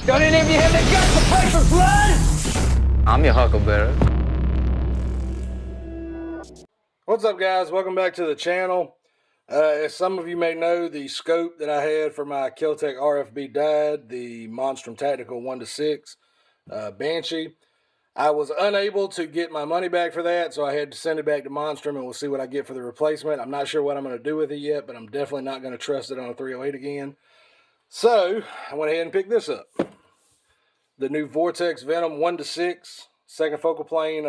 Don't any of you have the guts to fight for blood? I'm your huckleberry. What's up, guys? Welcome back to the channel. As some of you may know, the scope that I had for my Kel-Tec RFB died, the Monstrum Tactical 1-6 Banshee. I was unable to get my money back for that, so I had to send it back to Monstrum, and we'll see what I get for the replacement. I'm not sure what I'm going to do with it yet, but I'm definitely not going to trust it on a 308 again. So I went ahead and picked this up. The new Vortex Venom 1-6 second focal plane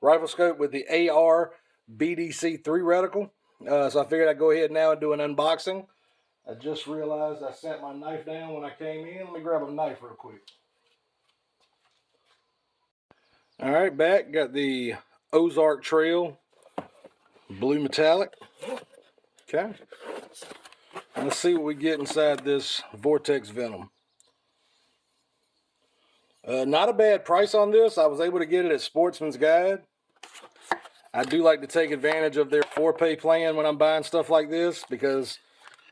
rifle scope with the AR BDC 3 reticle. So I figured I'd go ahead now and do an unboxing. I just realized I set my knife down when I came in. Let me grab a knife real quick. Alright, back. Got the Ozark Trail blue metallic. Okay. Let's see what we get inside this Vortex Venom. Not a bad price on this. I was able to get it at Sportsman's Guide. I do like to take advantage of their 4-pay plan when I'm buying stuff like this because,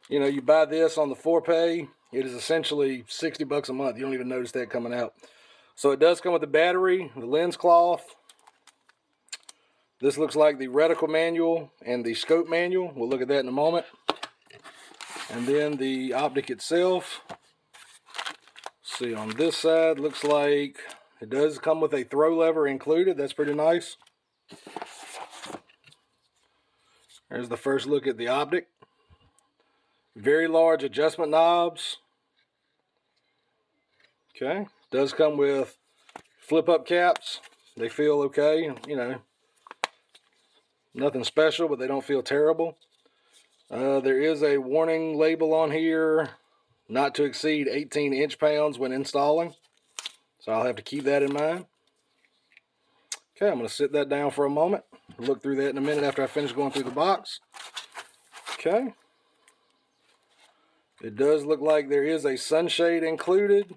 you know, you buy this on the 4-pay, it is essentially 60 bucks a month. You don't even notice that coming out. So it does come with the battery, the lens cloth. This looks like the reticle manual and the scope manual. We'll look at that in a moment. And then the optic itself. See, on this side, looks like it does come with a throw lever included. That's pretty nice. There's the first look at the optic. Very large adjustment knobs. Okay, does come with flip-up caps. They feel okay, you know, nothing special, but they don't feel terrible. There is a warning label on here, not to exceed 18 inch-pounds when installing. So I'll have to keep that in mind. Okay, I'm going to sit that down for a moment. Look through that in a minute after I finish going through the box. Okay. It does look like there is a sunshade included,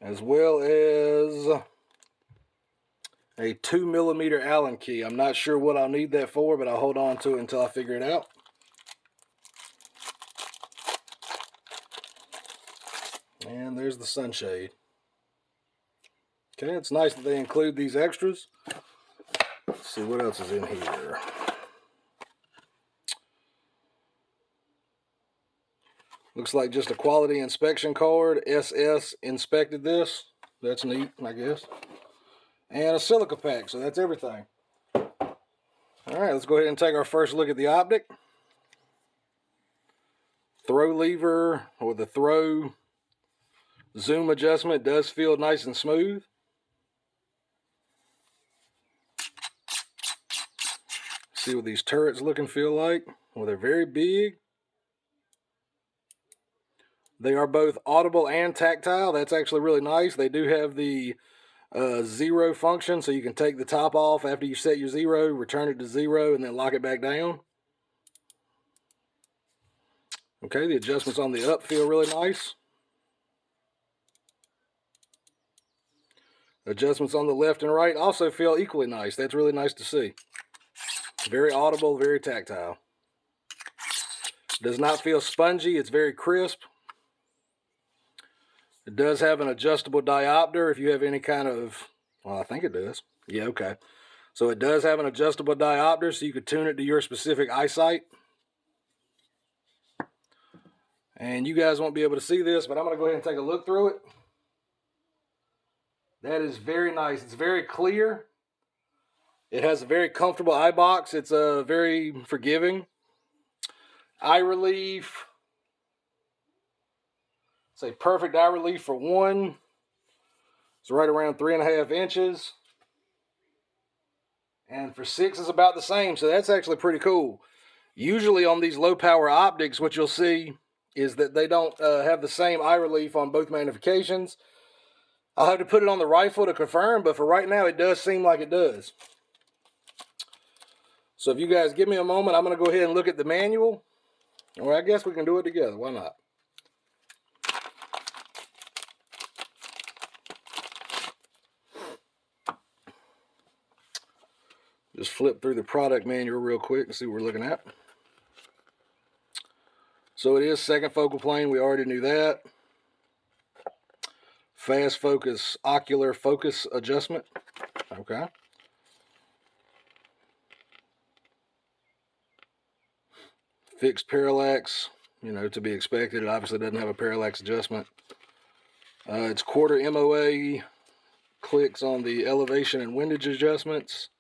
as well as a 2mm Allen key. I'm not sure what I'll need that for, but I'll hold on to it until I figure it out. And there's the sunshade. Okay, it's nice that they include these extras. Let's see what else is in here. Looks like just a quality inspection card. SS inspected this. That's neat, I guess. And a silica pack, so that's everything. Alright, let's go ahead and take our first look at the optic. Throw lever, or the throw zoom adjustment, does feel nice and smooth. See what these turrets look and feel like. Well, they're very big. They are both audible and tactile. That's actually really nice. They do have the zero function, so you can take the top off after you set your zero, return it to zero, and then lock it back down. Okay, the adjustments on the up feel really nice. Adjustments on the left and right also feel equally nice. That's really nice to see. Very audible, very tactile. Does not feel spongy. It's very crisp. It does have an adjustable diopter if you have any kind of, well, I think it does. Yeah, okay. So it does have an adjustable diopter, so you could tune it to your specific eyesight. And you guys won't be able to see this, but I'm going to go ahead and take a look through it. That is very nice. It's very clear. It has a very comfortable eye box. It's very forgiving. Eye relief. It's a perfect eye relief for one. It's right around 3.5 inches. And for 6 is about the same, so that's actually pretty cool. Usually on these low power optics, what you'll see is that they don't have the same eye relief on both magnifications. I'll have to put it on the rifle to confirm, but for right now it does seem like it does. So if you guys give me a moment, I'm going to go ahead and look at the manual. Or I guess we can do it together. Why not? Just flip through the product manual real quick and see what we're looking at. So it is second focal plane. We already knew that. fast focus ocular focus adjustment. Okay. Fixed parallax, to be expected. It obviously doesn't have a parallax adjustment. It's quarter MOA, clicks on the elevation and windage adjustments.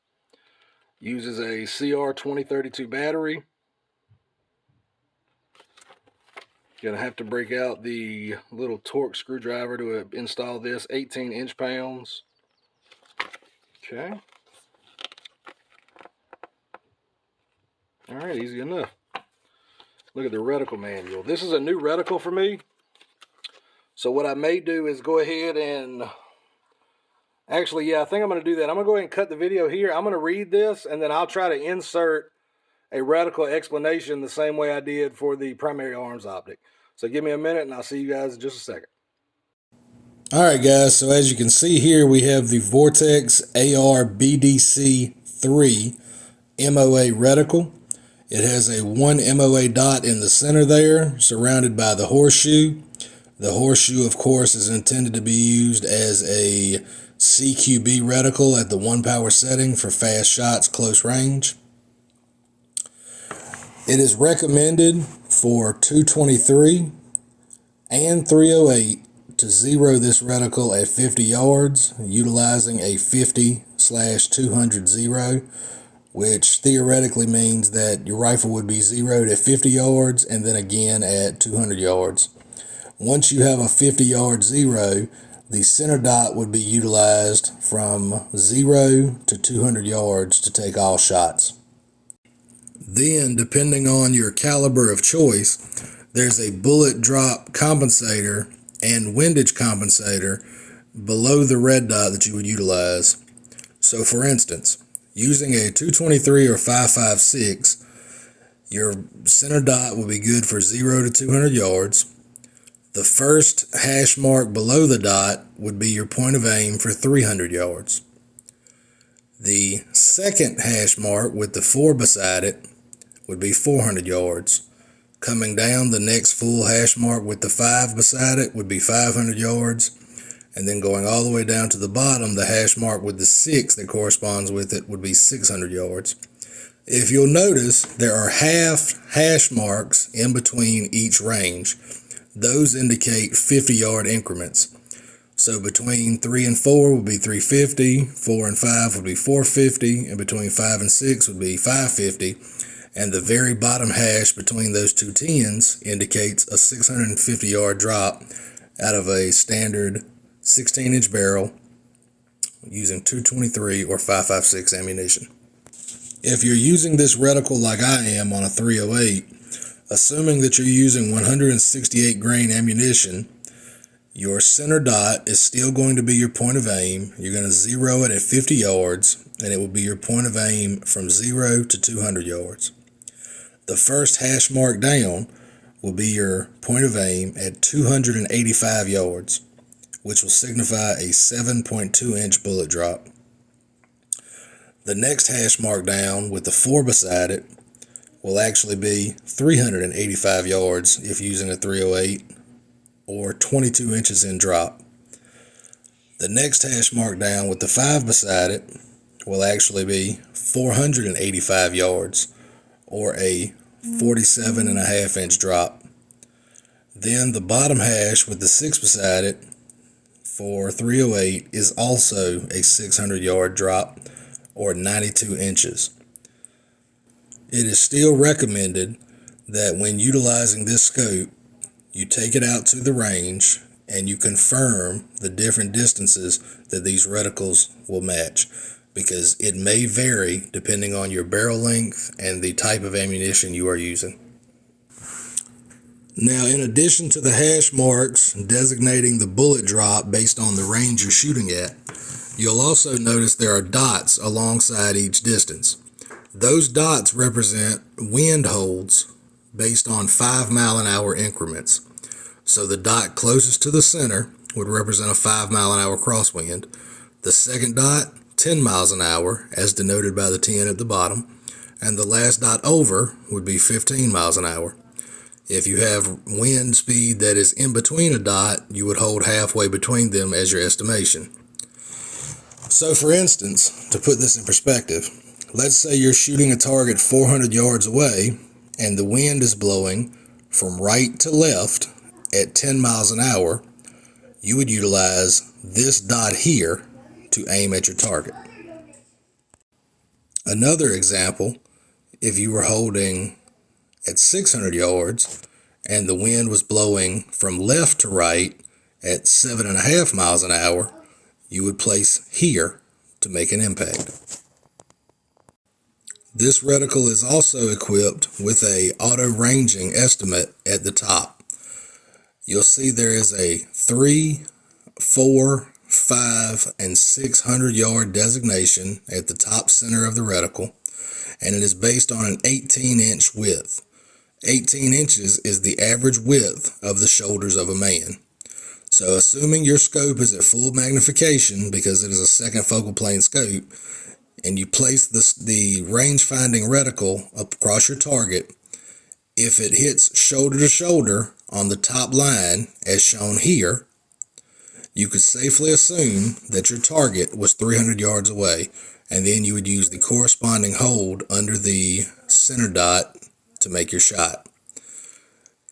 Uses a CR2032 battery. Gonna have to break out the little torque screwdriver to install this. 18 inch-pounds. Okay. All right, easy enough. Look at the reticle manual. This is a new reticle for me. So what I may do is go ahead and... Actually, yeah, I think I'm going to do that. I'm going to go ahead and cut the video here. I'm going to read this, and then I'll try to insert a reticle explanation the same way I did for the primary arms optic. So give me a minute, and I'll see you guys in just a second. All right, guys. So as you can see here, we have the Vortex AR-BDC-3 MOA reticle. It has a 1 MOA dot in the center there, surrounded by the horseshoe. The horseshoe, of course, is intended to be used as a CQB reticle at the 1 power setting for fast shots close range. It is recommended for 223 and 308 to zero this reticle at 50 yards, utilizing a 50/200 zero, which theoretically means that your rifle would be zeroed at 50 yards and then again at 200 yards. Once you have a 50-yard zero, the center dot would be utilized from 0 to 200 yards to take all shots. Then, depending on your caliber of choice, there's a bullet drop compensator and windage compensator below the red dot that you would utilize. So for instance, using a 223 or 5.56, your center dot will be good for 0 to 200 yards. The first hash mark below the dot would be your point of aim for 300 yards. The second hash mark with the 4 beside it would be 400 yards. Coming down, the next full hash mark with the 5 beside it would be 500 yards. And then going all the way down to the bottom, the hash mark with the 6 that corresponds with it would be 600 yards. If you'll notice, there are half hash marks in between each range. Those indicate 50-yard increments. So between 3 and 4 would be 350, 4 and 5 would be 450, and between 5 and 6 would be 550. And the very bottom hash between those two 10s indicates a 650-yard drop out of a standard 16-inch barrel using 223 or 5.56 ammunition. If you're using this reticle like I am on a 308, assuming that you're using 168 grain ammunition, your center dot is still going to be your point of aim. You're going to zero it at 50 yards, and it will be your point of aim from 0 to 200 yards. The first hash mark down will be your point of aim at 285 yards, which will signify a 7.2-inch bullet drop. The next hash mark down with the 4 beside it will actually be 385 yards if using a 308, or 22 inches in drop. The next hash mark down with the 5 beside it will actually be 485 yards, or a 47.5-inch drop. Then the bottom hash with the 6 beside it for 308 is also a 600-yard drop, or 92 inches. It is still recommended that when utilizing this scope, you take it out to the range and you confirm the different distances that these reticles will match, because it may vary depending on your barrel length and the type of ammunition you are using. Now, in addition to the hash marks designating the bullet drop based on the range you're shooting at, you'll also notice there are dots alongside each distance. Those dots represent wind holds based on 5-mile-an-hour increments. So the dot closest to the center would represent a 5-mile-an-hour crosswind. The second dot, 10 miles an hour, as denoted by the 10 at the bottom. And the last dot over would be 15 miles an hour. If you have wind speed that is in between a dot, you would hold halfway between them as your estimation. So for instance, to put this in perspective, let's say you're shooting a target 400 yards away and the wind is blowing from right to left at 10 miles an hour. You would utilize this dot here to aim at your target. Another example, if you were holding at 600 yards and the wind was blowing from left to right at 7.5 miles an hour, you would place here to make an impact. This reticle is also equipped with a auto ranging estimate at the top. You'll see there is a 3, 4, 5, and 600 yard designation at the top center of the reticle, and it is based on an 18-inch width. 18 inches is the average width of the shoulders of a man. So assuming your scope is at full magnification because it is a second focal plane scope, and you place the range finding reticle across your target, if it hits shoulder to shoulder on the top line as shown here, you could safely assume that your target was 300 yards away, and then you would use the corresponding hold under the center dot to make your shot.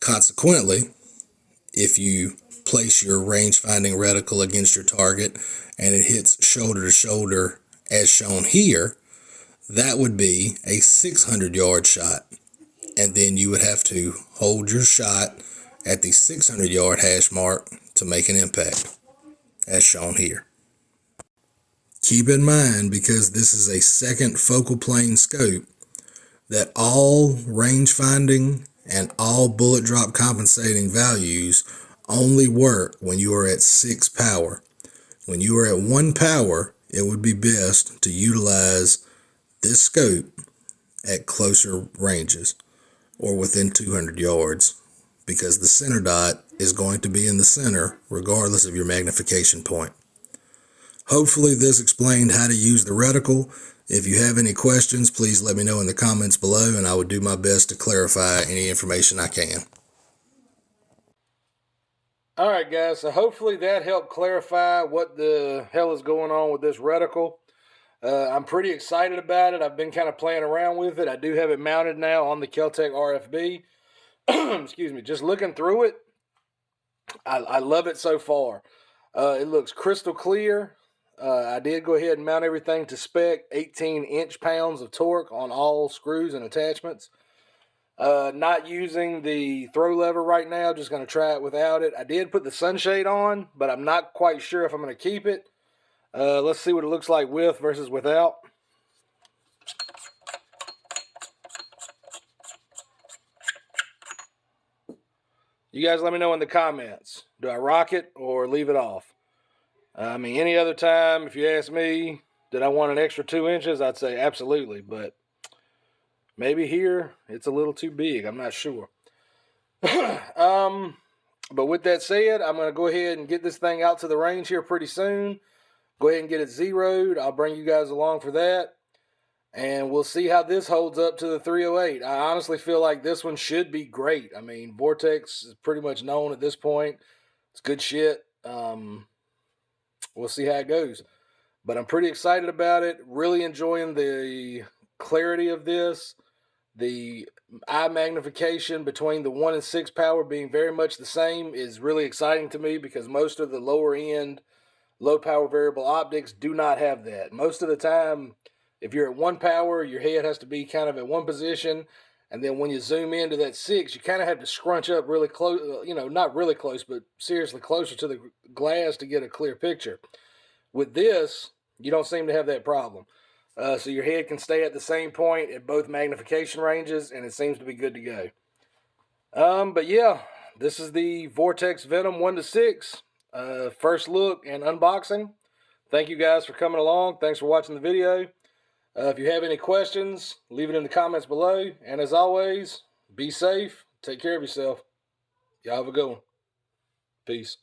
Consequently, if you place your range finding reticle against your target and it hits shoulder to shoulder as shown here, that would be a 600 yard shot, and then you would have to hold your shot at the 600 yard hash mark to make an impact, as shown here. Keep in mind, because this is a second focal plane scope, that all range finding and all bullet drop compensating values only work when you are at 6 power. When you are at 1 power, it would be best to utilize this scope at closer ranges or within 200 yards, because the center dot is going to be in the center regardless of your magnification point. Hopefully this explained how to use the reticle. If you have any questions, please let me know in the comments below, and I will do my best to clarify any information I can. Alright guys, so hopefully that helped clarify what the hell is going on with this reticle. I'm pretty excited about it. I've been kind of playing around with it. I do have it mounted now on the Keltec RFB. Excuse me. Just looking through it, I love it so far. It looks crystal clear. I did go ahead and mount everything to spec, 18 inch-pounds of torque on all screws and attachments. Not using the throw lever right now, just going to try it without it. I did put the sunshade on, but I'm not quite sure if I'm going to keep it. Let's see what it looks like with versus without. You guys let me know in the comments. Do I rock it or leave it off? I mean, any other time, if you ask me, did I want an extra 2 inches? I'd say absolutely, but maybe here it's a little too big. I'm not sure. But with that said, I'm going to go ahead and get this thing out to the range here pretty soon. Go ahead and get it zeroed. I'll bring you guys along for that. And we'll see how this holds up to the 308. I honestly feel like this one should be great. I mean, Vortex is pretty much known at this point. It's good shit. We'll see how it goes. But I'm pretty excited about it. Really enjoying the clarity of this. The eye magnification between the 1 and 6 power being very much the same is really exciting to me, because most of the lower end low power variable optics do not have that. Most of the time, if you're at 1 power, your head has to be kind of at one position, and then when you zoom into that 6, you kind of have to scrunch up really close, not really close, but seriously closer to the glass to get a clear picture. With this, you don't seem to have that problem. So your head can stay at the same point at both magnification ranges, and it seems to be good to go. But yeah, this is the Vortex Venom 1-6 first look and unboxing. Thank you guys for coming along. Thanks for watching the video. If you have any questions, leave it in the comments below. And as always, be safe. Take care of yourself. Y'all have a good one. Peace.